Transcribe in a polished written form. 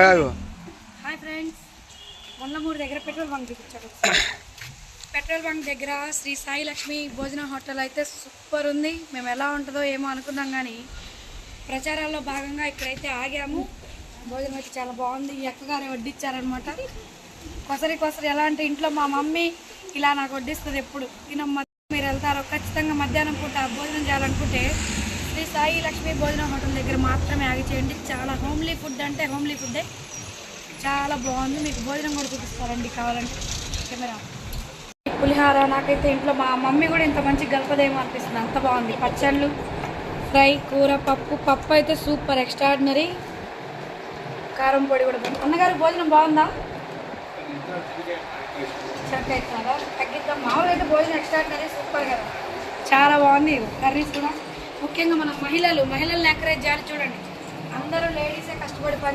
Hi friends, మొన్నమూరు దగ్గర petrol bunk చూపించాడు. Petrol bunk దగ్గర శ్రీ సాయి లక్ష్మి భోజన హోటల్ అయితే సూపర్ ఉంది. మేము ఎలా ఉంటుందో ఏమో అనుకున్నాం, కానీ ప్రచారాల్లో భాగంగా ఇక్కడైతే ఆగాము. భోజనం అయితే చాలా బాగుంది. ఈ అక్కగారే వడ్డిచ్చారనమాట. కొసరి ఎలా అంటే ఇంట్లో మా మమ్మీ ఇలా నాకు వడ్డిస్తుంది ఎప్పుడు. తినమ్మ మీరు వెళ్తారో ఖచ్చితంగా మధ్యాహ్నం పూట భోజనం చేయాలనుకుంటే శ్రీ సాయి లక్ష్మి భోజన హోటల్ దగ్గర మాత్రమే ఆగి చేయండి. చాలా హోమ్లీ ఫుడ్ అంటే హోమ్లీ ఫుడ్డే, చాలా బాగుంది. మీకు భోజనం కూడా చూపిస్తారండి కావాలంటే కెమెరా. పులిహార నాకైతే ఇంట్లో మా మమ్మీ కూడా ఇంత మంచి గల్పదేమో అనిపిస్తుంది, అంత బాగుంది. పచ్చళ్ళు, ఫ్రై, కూర, పప్పు అయితే సూపర్ ఎక్స్ట్రాడినరీ. కారం పొడి కూడా బాగుంది. అన్నగారు భోజనం బాగుందా? చక్కగా తగ్గిద్దాం. మామూలుగా అయితే భోజనం ఎక్స్ట్రాడినరీ సూపర్ కదా, చాలా బాగుంది. కర్రీస్ కూడా ముఖ్యంగా మన మహిళలను ఎంకరేజ్ చేయాలి. చూడండి, అందరూ లేడీసే కష్టపడి